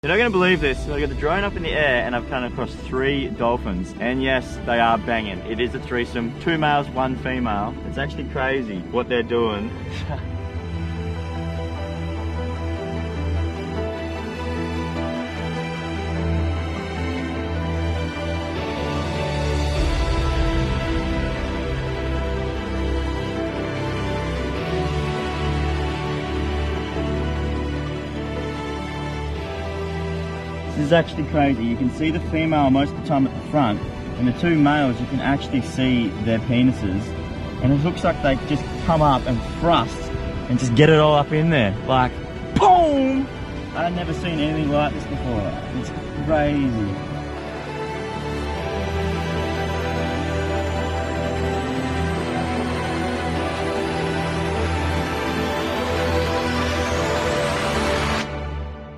You're not going to believe this. I got the drone up in the air and I've come across 3 dolphins. And yes, they are banging. It is a threesome. 2 males, 1 female. It's actually crazy what they're doing. This is actually crazy. You can see the female most of the time at the front, and the 2 males you can actually see their penises, and it looks like they just come up and thrust and just get it all up in there, like boom! I've never seen anything like this before. It's crazy.